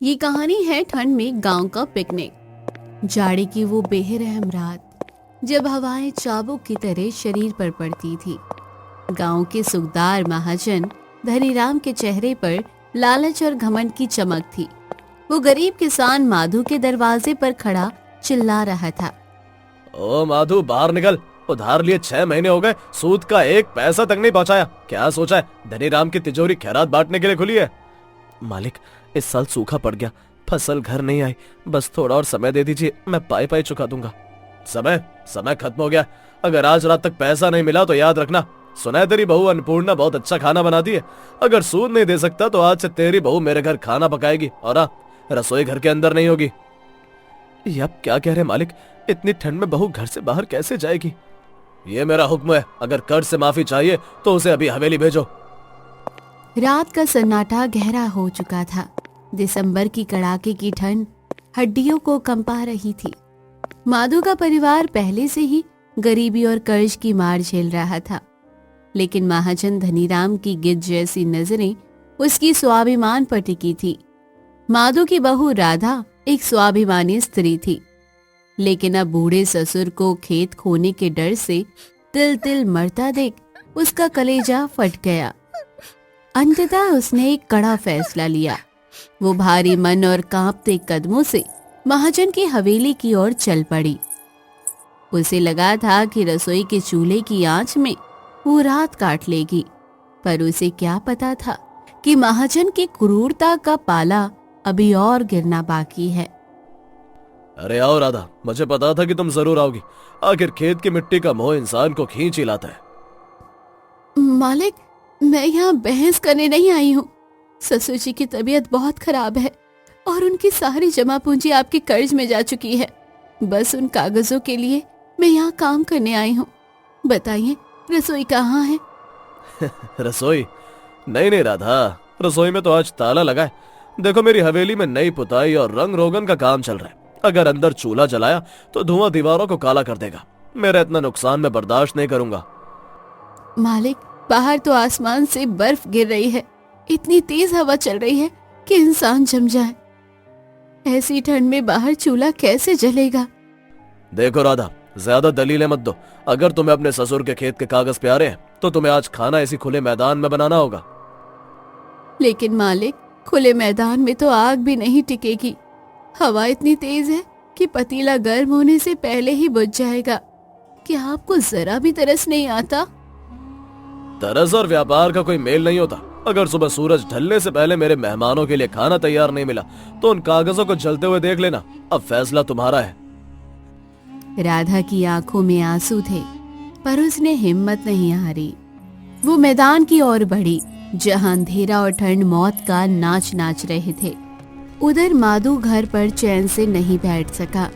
ये कहानी है ठंड में गांव का पिकनिक। जाड़े की वो बेरहम रात जब हवाएं चाबुक की तरह शरीर पर पड़ती थी। गांव के सुखदार महाजन धनीराम के चेहरे पर लालच और घमंड की चमक थी। वो गरीब किसान माधु के दरवाजे पर खड़ा चिल्ला रहा था, ओ माधु, बाहर निकल। उधार लिए 6 महीने हो गए, सूद का 1 पैसा तक नहीं पहुंचाया। क्या सोचा है, धनीराम की तिजोरी खैरात बांटने के लिए खुली है? मालिक, इस साल सूखा पड़ गया, फसल घर नहीं आई। बस थोड़ा और समय दे दीजिए, मैं पाई पाई चुका दूंगा। समय खत्म हो गया। अगर आज रात तक पैसा नहीं मिला तो याद रखना, सुना है तेरी बहू अन्नपूर्णा बहुत अच्छा खाना बनाती है। अगर सूद नहीं दे सकता तो आज से तेरी बहू मेरे घर खाना पकाएगी, और हाँ, रसोई घर के अंदर नहीं होगी। ये अब क्या कह रहे मालिक, इतनी ठंड में बहू घर से बाहर कैसे जाएगी? ये मेरा हुक्म है, अगर कर्ज से माफी चाहिए तो उसे अभी हवेली भेजो। रात का सन्नाटा गहरा हो चुका था। दिसंबर की कड़ाके की ठंड हड्डियों को कंपा रही थी। माधु का परिवार पहले से ही गरीबी और कर्ज की मार झेल रहा था, लेकिन महाजन धनीराम की गिद्ध जैसी नजरें उसकी स्वाभिमान पर टिकी थी। माधु की बहू राधा एक स्वाभिमानी स्त्री थी, लेकिन अब बूढ़े ससुर को खेत खोने के डर से तिल तिल मरता देख उसका कलेजा फट गया। अंततः उसने एक कड़ा फैसला लिया। वो भारी मन और कांपते कदमों से महाजन की हवेली की ओर चल पड़ी। उसे लगा था कि रसोई के चूल्हे की आंच में वो रात काट लेगी, पर उसे क्या पता था कि महाजन की क्रूरता का पाला अभी और गिरना बाकी है। अरे आओ राधा, मुझे पता था कि तुम जरूर आओगी। आखिर खेत की मिट्टी का मोह इंसान को खींच ही लाता है। मालिक, मैं यहाँ बहस करने नहीं आई हूँ। ससुर जी की तबीयत बहुत खराब है और उनकी सारी जमा पूंजी आपके कर्ज में जा चुकी है। बस उन कागजों के लिए मैं यहाँ काम करने आई हूँ। बताइए, रसोई कहाँ है? रसोई? नहीं राधा, रसोई में तो आज ताला लगा है। देखो, मेरी हवेली में नई पुताई और रंग रोगन का काम चल रहा है। अगर अंदर चूल्हा जलाया तो धुआं दीवारों को काला कर देगा। मेरा इतना नुकसान मैं बर्दाश्त नहीं करूंगा। मालिक, बाहर तो आसमान से बर्फ गिर रही है। इतनी तेज हवा चल रही है कि इंसान जम जाए। ऐसी ठंड में बाहर चूल्हा कैसे जलेगा? देखो राधा, ज्यादा दलीलें मत दो। अगर तुम्हें अपने ससुर के खेत के कागज प्यारे हैं तो तुम्हें आज खाना इसी खुले मैदान में बनाना होगा। लेकिन मालिक, खुले मैदान में तो आग भी नहीं टिकेगी। हवा इतनी तेज है कि पतीला गर्म होने से पहले ही बुझ जाएगा। क्या आपको जरा भी तरस नहीं आता? तरस और व्यापार का कोई मेल नहीं होता। अगर सुबह सूरज ढलने से पहले मेरे मेहमानों के लिए खाना तैयार नहीं मिला तो उन कागजों को जलते हुए देख लेना। अब फैसला तुम्हारा है। राधा की आंखों में आंसू थे, पर उसने हिम्मत नहीं हारी। वो मैदान की ओर बढ़ी जहां अंधेरा और ठंड मौत का नाच नाच रहे थे। उधर माधु घर पर चैन से नहीं बैठ सका।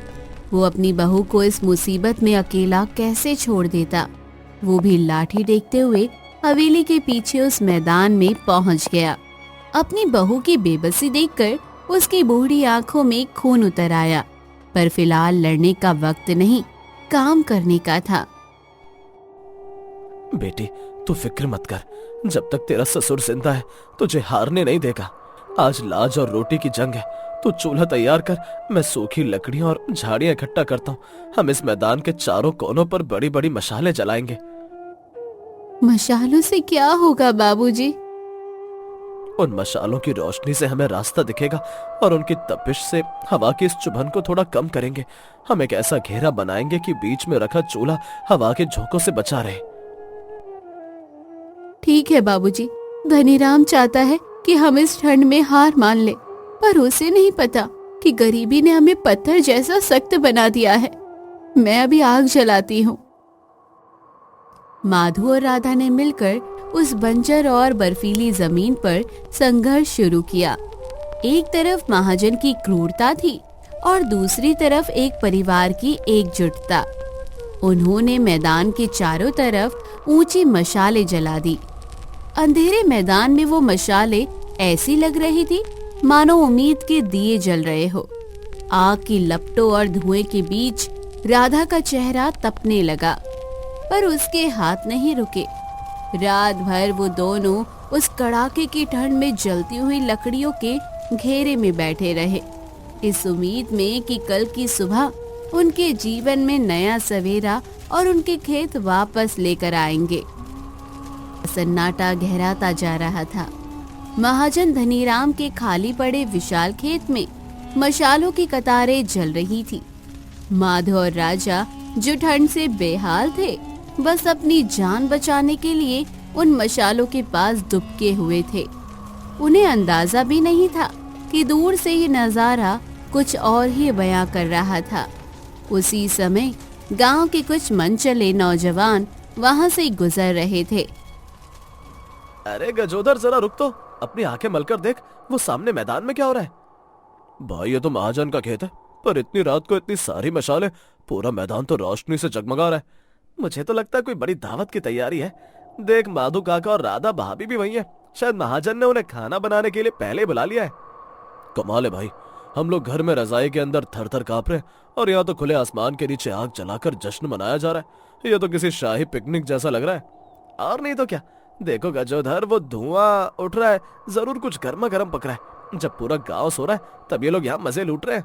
वो अपनी बहू को इस मुसीबत में अकेला कैसे छोड़ देता। वो भी लाठी देखते हुए हवेली के पीछे उस मैदान में पहुंच गया। अपनी बहू की बेबसी देखकर उसकी बूढ़ी आंखों में खून उतर आया, पर फिलहाल लड़ने का वक्त नहीं, काम करने का था। बेटी, तू फिक्र मत कर। जब तक तेरा ससुर जिंदा है तुझे हारने नहीं देगा। आज लाज और रोटी की जंग है। तू चूल्हा तैयार कर, मैं सूखी लकड़ियां और झाड़ियां इकट्ठा करता हूँ। हम इस मैदान के चारों कोनों पर बड़ी बड़ी मशालें जलाएंगे। मशालों से क्या होगा बाबूजी? उन मशालों की रोशनी से हमें रास्ता दिखेगा और उनकी तपिश से हवा की इस चुभन को थोड़ा कम करेंगे। हम एक ऐसा घेरा बनाएंगे कि बीच में रखा चूल्हा हवा के झोंकों से बचा रहे। ठीक है बाबूजी, धनीराम चाहता है कि हम इस ठंड में हार मान ले, पर उसे नहीं पता कि गरीबी ने हमें पत्थर जैसा सख्त बना दिया है। मैं अभी आग जलाती हूँ। माधु और राधा ने मिलकर उस बंजर और बर्फीली जमीन पर संघर्ष शुरू किया। एक तरफ महाजन की क्रूरता थी और दूसरी तरफ एक परिवार की एकजुटता। उन्होंने मैदान के चारों तरफ ऊंची मशालें जला दी। अंधेरे मैदान में वो मशालें ऐसी लग रही थी मानो उम्मीद के दिए जल रहे हो। आग की लपटों और धुएं के बीच राधा का चेहरा तपने लगा, पर उसके हाथ नहीं रुके। रात भर वो दोनों उस कड़ाके की ठंड में जलती हुई लकड़ियों के घेरे में बैठे रहे, इस उम्मीद में कि कल की सुबह उनके जीवन में नया सवेरा और उनके खेत वापस लेकर आएंगे। सन्नाटा गहराता जा रहा था। महाजन धनीराम के खाली पड़े विशाल खेत में मशालों की कतारें जल रही थी। माधव और राजा जो ठंड से बेहाल थे, बस अपनी जान बचाने के लिए उन मशालों के पास दुबके हुए थे। उन्हें अंदाजा भी नहीं था कि दूर से ही नजारा कुछ और ही बयां कर रहा था। उसी समय गांव के कुछ मनचले नौजवान वहां से गुजर रहे थे। अरे गजोदर, जरा रुक तो, अपनी आंखें मलकर देख, वो सामने मैदान में क्या हो रहा है। भाई ये तो महाजन का खेत है, पर इतनी रात को इतनी सारी मशालें, पूरा मैदान तो रोशनी से जगमगा रहा है। मुझे तो लगता है कोई बड़ी दावत की तैयारी है। देख, माधु काका और राधा भाभी भी वही है। शायद महाजन ने उन्हें खाना बनाने के लिए पहले ही बुला लिया है। कमाल है भाई, हम लोग घर में रजाई के अंदर थर थर कांप रहे हैं और यहाँ तो खुले आसमान के नीचे आग जलाकर जश्न मनाया जा रहा है। ये तो किसी शाही पिकनिक जैसा लग रहा है। और नहीं तो क्या, देखो गजोधर, वो धुआं उठ रहा है, जरूर कुछ गर्मा गर्म पक रहा है। जब पूरा गांव सो रहा है तब ये लोग यहाँ मजे लूट रहे हैं।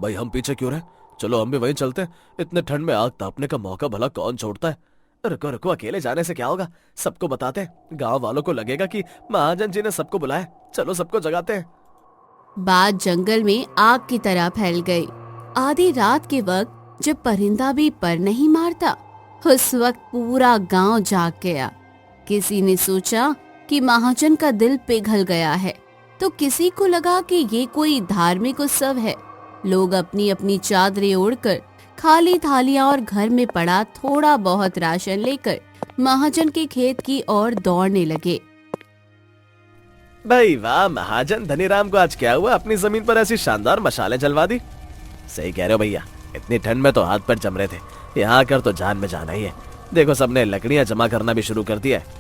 भाई हम पीछे क्यों रहे, चलो हम भी वहीं चलते हैं। इतने ठंड में आग तापने का मौका भला कौन छोड़ता है। रुको रुको, अकेले जाने से क्या होगा, सबको बताते हैं। गांव वालों को लगेगा कि महाजन जी ने सबको बुलाया। चलो सबको जगाते हैं। बात जंगल में आग की तरह फैल गई। आधी रात के वक्त जब परिंदा भी पर नहीं मारता, उस वक्त पूरा गांव जाग गया। किसी ने सोचा कि महाजन का दिल पिघल गया है, तो किसी को लगा कि ये कोई धार्मिक उत्सव है। लोग अपनी अपनी चादरें ओढ़कर, खाली थालियां और घर में पड़ा थोड़ा बहुत राशन लेकर महाजन के खेत की ओर दौड़ने लगे। भाई वाह, महाजन धनीराम को आज क्या हुआ, अपनी जमीन पर ऐसी शानदार मशालें जलवा दी। सही कह रहे हो भैया, इतनी ठंड में तो हाथ पैर जम रहे थे, यहाँ आकर तो जान में जाना ही है। देखो, सबने लकड़ियां जमा करना भी शुरू कर दिया है।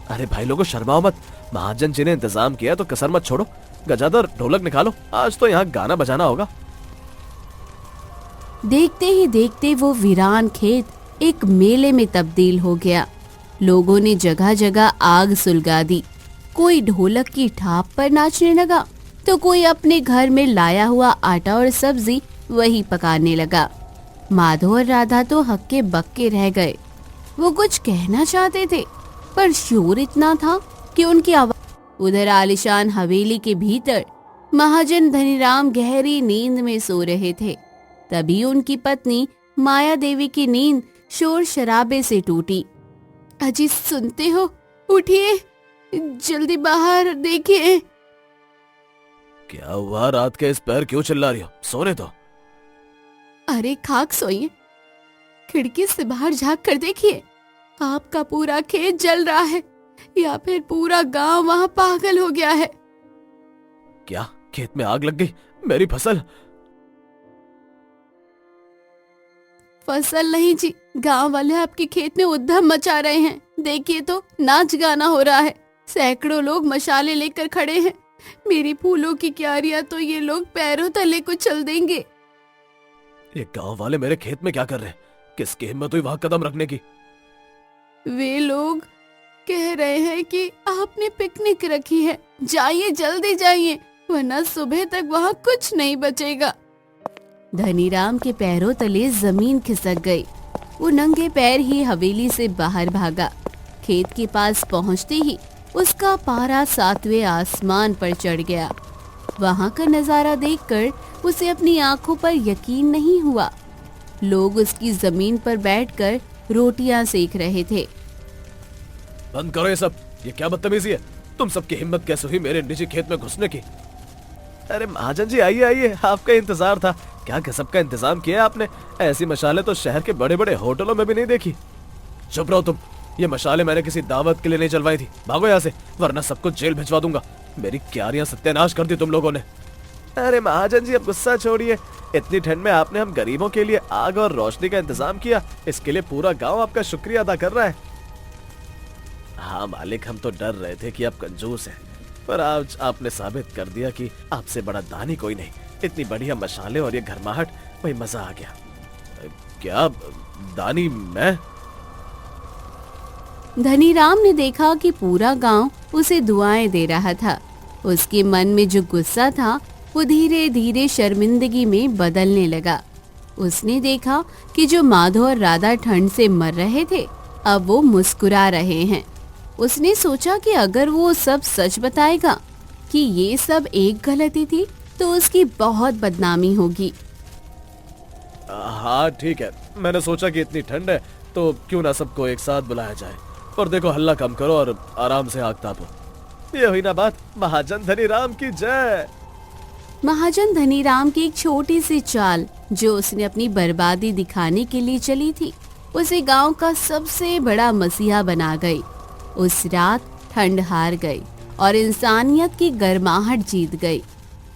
अरे भाई लोगों, शर्माओ मत, महाजन जी ने इंतजाम किया तो कसर मत छोड़ो। गजादर, ढोलक निकालो, आज तो यहाँ गाना बजाना होगा। देखते ही देखते वो वीरान खेत एक मेले में तब्दील हो गया। लोगों ने जगह जगह आग सुलगा दी। कोई ढोलक की थाप पर नाचने लगा, तो कोई अपने घर में लाया हुआ आटा और सब्जी वही पकाने लगा। माधव और राधा तो हक्के बक्के रह गए। वो कुछ कहना चाहते थे, पर शोर इतना था कि उनकी आवाज। उधर आलिशान हवेली के भीतर महाजन धनीराम गहरी नींद में सो रहे थे। तभी उनकी पत्नी माया देवी की नींद शोर शराबे से टूटी। अजी, सुनते हो? उठिए, जल्दी बाहर देखिए। क्या हुआ, रात के इस पैर क्यों चिल्ला रही हो, सोने दो। अरे खाक सोइए, खिड़की से बाहर झांक कर देखिए, आपका पूरा खेत जल रहा है, या फिर पूरा गांव वहां पागल हो गया है। क्या खेत में आग लग गई? मेरी फसल? फसल नहीं जी, गांव वाले आपके खेत में उद्यम मचा रहे हैं। देखिए तो, नाच गाना हो रहा है। सैकड़ों लोग मशाले लेकर खड़े हैं। मेरी फूलों की क्यारियां तो ये लोग पैरों तले को चल देंगे। ये गांव वाले मेरे खेत में क्या कर रहे हैं? किसकी हिम्मत हुई वहां कदम रखने की? वे लोग कह रहे हैं कि आपने पिकनिक रखी है, जाइए, जल्दी जाइए, वरना सुबह तक वहाँ कुछ नहीं बचेगा। धनीराम के पैरों तले जमीन खिसक गई। वो नंगे पैर ही हवेली से बाहर भागा। खेत के पास पहुँचते ही उसका पारा 7वें आसमान पर चढ़ गया। वहाँ का नजारा देखकर उसे अपनी आंखों पर यकीन नहीं हुआ। लोग उसकी जमीन पर बैठकर रोटियां सेक रहे थे। बंद करो ये सब, ये क्या बदतमीजी है? तुम सबकी हिम्मत कैसे हुई मेरे निजी खेत में घुसने की? अरे महाजन जी, आइए आइए, आपका इंतजार था। क्या गजब का इंतजाम किया आपने। ऐसी मशाले तो शहर के बड़े बड़े होटलों में भी नहीं देखी। चुप रहो तुम, ये मशाले मैंने किसी दावत के लिए नहीं चलवाई थी। भागो यहाँ से, वरना सबको जेल भिजवा दूंगा। मेरी क्यारियां सत्यानाश कर दी तुम लोगों ने। अरे महाजन जी, अब गुस्सा छोड़िए। इतनी ठंड में आपने हम गरीबों के लिए आग और रोशनी का इंतजाम किया, इसके लिए पूरा गांव आपका शुक्रिया अदा कर रहा है। हाँ मालिक, हम तो डर रहे थे कि आप कंजूस हैं, पर आज आपने साबित कर दिया कि आपसे बड़ा दानी कोई नहीं। इतनी बढ़िया मशाले और ये गर्माहट, वही मजा आ गया। क्या दानी मैं? धनीराम ने देखा कि पूरा गांव उसे दुआएं दे रहा था। उसके मन में जो गुस्सा था वो धीरे धीरे शर्मिंदगी में बदलने लगा। उसने देखा कि जो माधव और राधा ठंड से मर रहे थे अब वो मुस्कुरा रहे हैं। उसने सोचा कि अगर वो सब सच बताएगा कि ये सब एक गलती थी तो उसकी बहुत बदनामी होगी। हाँ ठीक है, मैंने सोचा कि इतनी ठंड है तो क्यों ना सबको एक साथ बुलाया जाए। और देखो, हल्ला कम करो और आराम से आग तापो। ये हुई ना बात। महाजन धनीराम की जय। महाजन धनीराम की एक छोटी सी चाल जो उसने अपनी बर्बादी दिखाने के लिए चली थी उसे गांव का सबसे बड़ा मसीहा बना गई। उस रात ठंड हार गई और इंसानियत की गर्माहट जीत गई।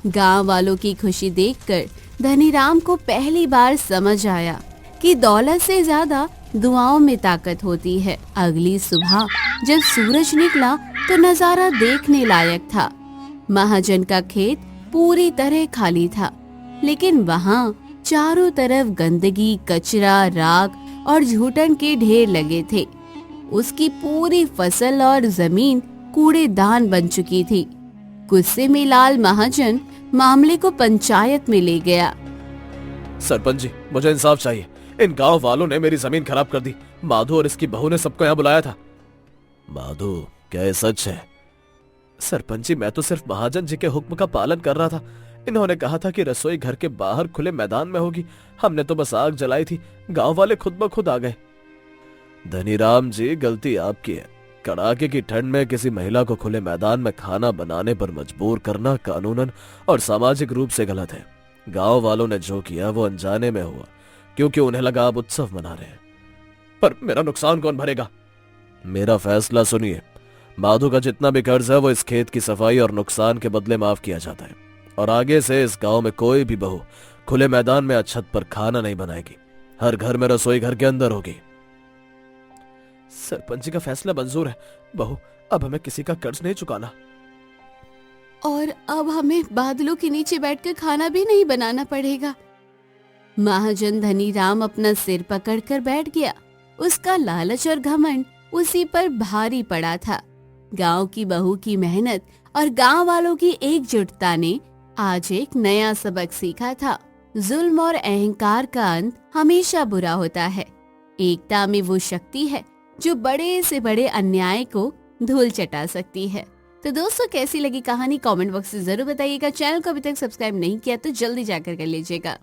गांव वालों की खुशी देखकर धनीराम को पहली बार समझ आया कि दौलत से ज्यादा दुआओं में ताकत होती है। अगली सुबह जब सूरज निकला तो नजारा देखने लायक था। महाजन का खेत पूरी तरह खाली था, लेकिन वहाँ चारों तरफ गंदगी, कचरा, राख और झूठन के ढेर लगे थे। उसकी पूरी फसल और जमीन कूड़ेदान बन चुकी थी। गुस्से में लाल महाजन मामले को पंचायत में ले गया। सरपंच जी, मुझे इंसाफ चाहिए। इन गांव वालों ने मेरी जमीन खराब कर दी। माधु और इसकी बहू ने सबको यहाँ बुलाया था। माधु, क्या ये सच है? सरपंच जी, मैं तो सिर्फ महाजन जी के हुक्म का पालन कर रहा था। इन्होंने कहा था कि रसोई घर के बाहर खुले मैदान में होगी। हमने तो बस आग जलाई थी। गांव वाले खुद ब खुद आ गए। धनीराम जी, गलती आपकी है। कड़ाके की ठंड में किसी महिला को खुले मैदान में खाना बनाने पर मजबूर करना कानूनन और सामाजिक रूप से गलत है। गांव वालों ने जो किया वो अनजाने में हुआ, क्योंकि उन्हें लगा आप उत्सव मना रहे हैं। पर मेरा नुकसान कौन भरेगा? मेरा फैसला सुनिए। माधु का जितना भी कर्ज है वो इस खेत की सफाई और नुकसान के बदले माफ किया जाता है। और आगे से इस गांव में कोई भी बहू खुले मैदान में छत पर खाना नहीं बनाएगी। हर घर में रसोई घर के अंदर होगी। सरपंच जी का फैसला मंजूर है। बहू, अब हमें किसी का कर्ज नहीं चुकाना। और अब हमें बादलों के नीचे बैठकर खाना भी नहीं बनाना पड़ेगा। महाजन धनीराम अपना सिर पकड़कर बैठ गया। उसका लालच और घमंड उसी पर भारी पड़ा था। गांव की बहू की मेहनत और गांव वालों की एकजुटता ने आज एक नया सबक सीखा था। जुल्म और अहंकार का अंत हमेशा बुरा होता है। एकता में वो शक्ति है जो बड़े से बड़े अन्याय को धूल चटा सकती है। तो दोस्तों, कैसी लगी कहानी कमेंट बॉक्स में जरूर बताइएगा। चैनल को अभी तक सब्सक्राइब नहीं किया तो जल्दी जाकर कर लीजिएगा।